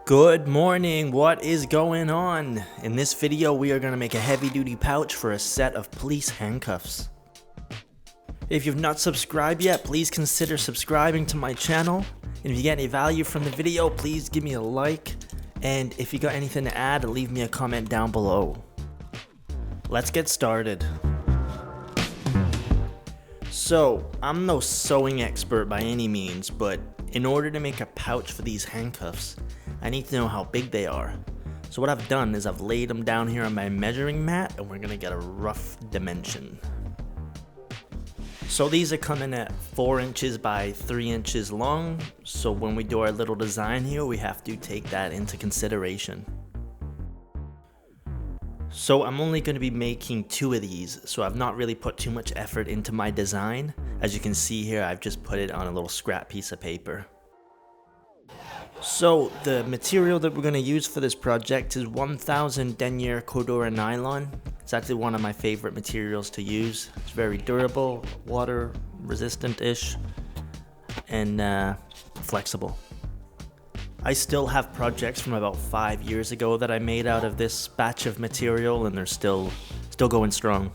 Good morning, what is going on? In this video we are going to make a heavy duty pouch for a set of police handcuffs. If you've not subscribed yet, please consider subscribing to my channel. And if you get any value from the video, please give me a like. And if you got anything to add, leave me a comment down below. Let's get started. So, I'm no sewing expert by any means, but in order to make a pouch for these handcuffs, I need to know how big they are. So what I've done is I've laid them down here on my measuring mat and we're gonna get a rough dimension. So these are coming at 4 inches by 3 inches long. So when we do our little design here, we have to take that into consideration. So I'm only going to be making 2 of these, so I've not really put too much effort into my design. As you can see here, I've just put it on a little scrap piece of paper. So the material that we're going to use for this project is 1000 denier Cordura nylon. It's actually one of my favorite materials to use. It's very durable, water resistant-ish, and flexible. I still have projects from about 5 years ago that I made out of this batch of material, and they're still going strong.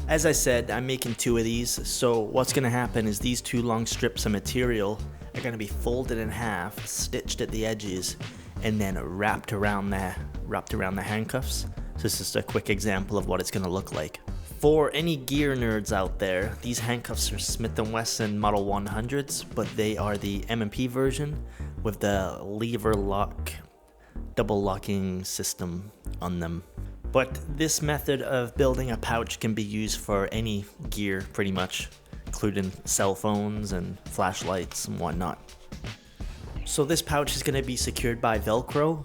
As I said, I'm making 2 of these, so what's going to happen is these 2 long strips of material are going to be folded in half, stitched at the edges, and then wrapped around the handcuffs. So this is just a quick example of what it's going to look like. For any gear nerds out there, these handcuffs are Smith & Wesson Model 100s, but they are the M&P version with the lever lock, double locking system on them. But this method of building a pouch can be used for any gear pretty much, including cell phones and flashlights and whatnot. So this pouch is going to be secured by Velcro.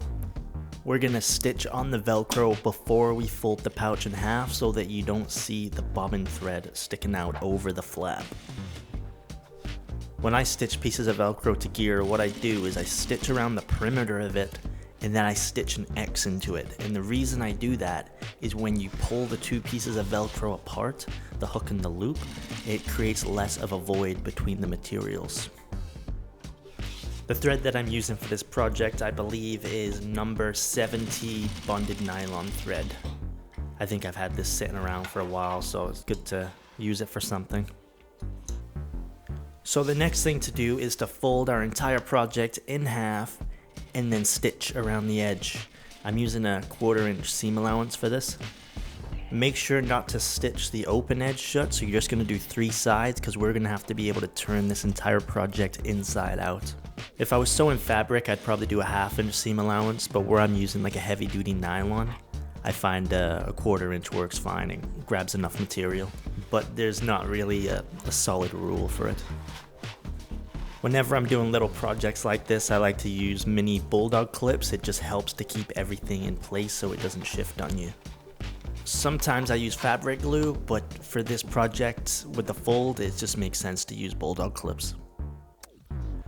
We're going to stitch on the Velcro before we fold the pouch in half so that you don't see the bobbin thread sticking out over the flap. When I stitch pieces of Velcro to gear, what I do is I stitch around the perimeter of it and then I stitch an X into it. And the reason I do that is when you pull the 2 pieces of Velcro apart, the hook and the loop, it creates less of a void between the materials. The thread that I'm using for this project, I believe, is number 70 bonded nylon thread. I think I've had this sitting around for a while, so it's good to use it for something. So the next thing to do is to fold our entire project in half and then stitch around the edge. I'm using a 1/4 inch seam allowance for this. Make sure not to stitch the open edge shut, so you're just going to do 3 sides because we're going to have to be able to turn this entire project inside out. If I was sewing fabric, I'd probably do a 1/2 inch seam allowance, but where I'm using like a heavy duty nylon, I find a 1/4 inch works fine and grabs enough material. But there's not really a solid rule for it. Whenever I'm doing little projects like this, I like to use mini bulldog clips. It just helps to keep everything in place so it doesn't shift on you. Sometimes I use fabric glue, but for this project with the fold, it just makes sense to use bulldog clips.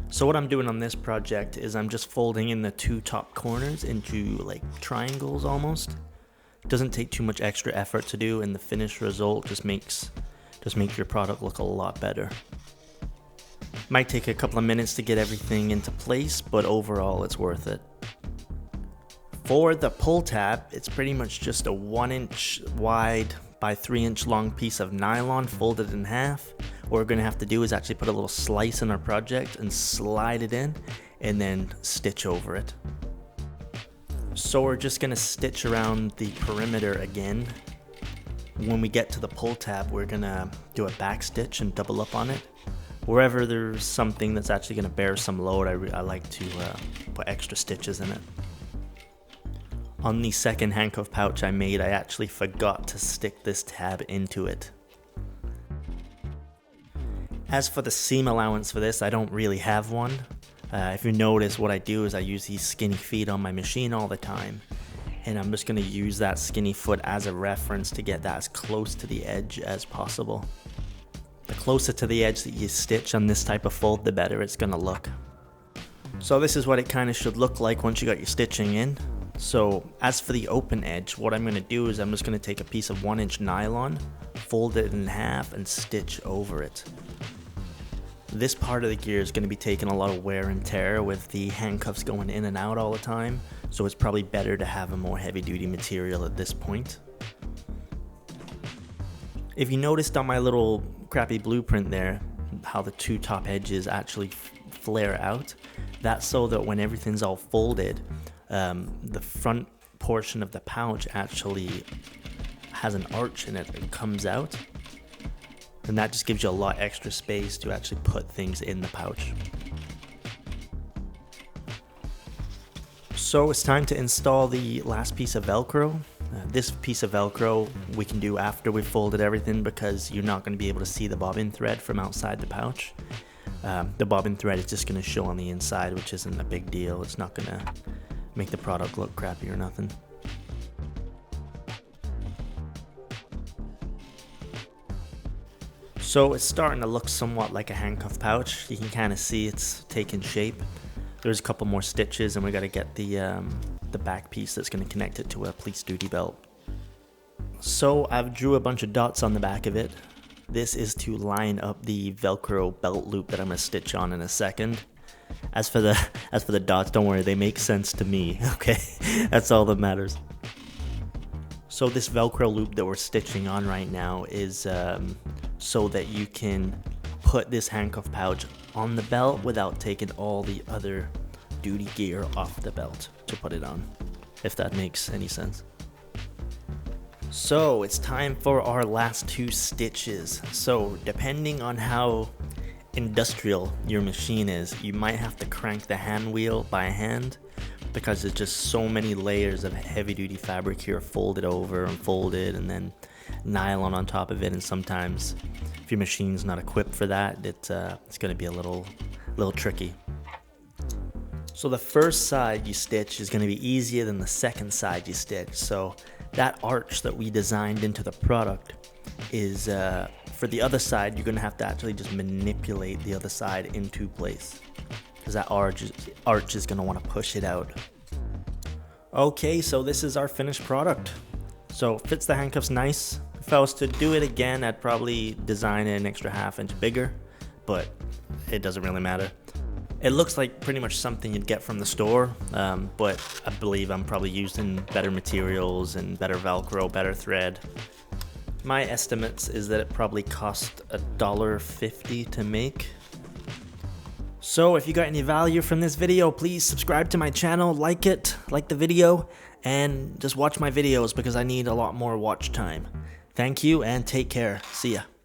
So what I'm doing on this project is I'm just folding in the 2 top corners into like triangles almost. It doesn't take too much extra effort to do, and the finished result just makes your product look a lot better. Might take a couple of minutes to get everything into place, but overall it's worth it. For the pull tab, it's pretty much just a 1 inch wide by 3 inch long piece of nylon folded in half. What we're going to have to do is actually put a little slice in our project and slide it in and then stitch over it. So we're just going to stitch around the perimeter again. When we get to the pull tab, we're going to do a back stitch and double up on it. Wherever there's something that's actually going to bear some load, I like to put extra stitches in it. On the second handcuff pouch I made, I actually forgot to stick this tab into it. As for the seam allowance for this, I don't really have one. If you notice, what I do is I use these skinny feet on my machine all the time. And I'm just going to use that skinny foot as a reference to get that as close to the edge as possible. The closer to the edge that you stitch on this type of fold, the better it's going to look. So this is what it kind of should look like once you got your stitching in. So as for the open edge, what I'm going to do is I'm just going to take a piece of 1 inch nylon, fold it in half and stitch over it. This part of the gear is going to be taking a lot of wear and tear with the handcuffs going in and out all the time, so it's probably better to have a more heavy duty material at this point. If you noticed on my little crappy blueprint there, how the two top edges actually flare out, that's so that when everything's all folded, the front portion of the pouch actually has an arch in it and comes out, and that just gives you a lot extra space to actually put things in the pouch. So it's time to install the last piece of Velcro. This piece of Velcro we can do after we've folded everything, because you're not going to be able to see the bobbin thread from outside the pouch. The bobbin thread is just going to show on the inside, which isn't a big deal. It's not going to make the product look crappy or nothing. So it's starting to look somewhat like a handcuff pouch. You can kind of see it's taking shape. There's a couple more stitches, and we got to get the back piece that's going to connect it to a police duty belt. So I've drew a bunch of dots on the back of it. This is to line up the Velcro belt loop that I'm going to stitch on in a second. As for the dots, don't worry, they make sense to me, okay? That's all that matters. So this Velcro loop that we're stitching on right now is so that you can put this handcuff pouch on the belt without taking all the other duty gear off the belt to put it on, if that makes any sense. So it's time for our last two stitches. So depending on how industrial your machine is, you might have to crank the hand wheel by hand, because there's just so many layers of heavy duty fabric here folded over and folded, and then nylon on top of it, and sometimes if your machine's not equipped for that, it's going to be a little tricky. So the first side you stitch is going to be easier than the second side you stitch. So that arch that we designed into the product is, for the other side, you're going to have to actually just manipulate the other side into place, because that arch is going to want to push it out. Okay, so this is our finished product. So fits the handcuffs nice. If I was to do it again, I'd probably design it an extra ½ inch bigger, but it doesn't really matter. It looks like pretty much something you'd get from the store, but I believe I'm probably using better materials and better Velcro, better thread. My estimates is that it probably cost $1.50 to make. So if you got any value from this video, please subscribe to my channel, like the video, and just watch my videos, because I need a lot more watch time. Thank you and take care. See ya.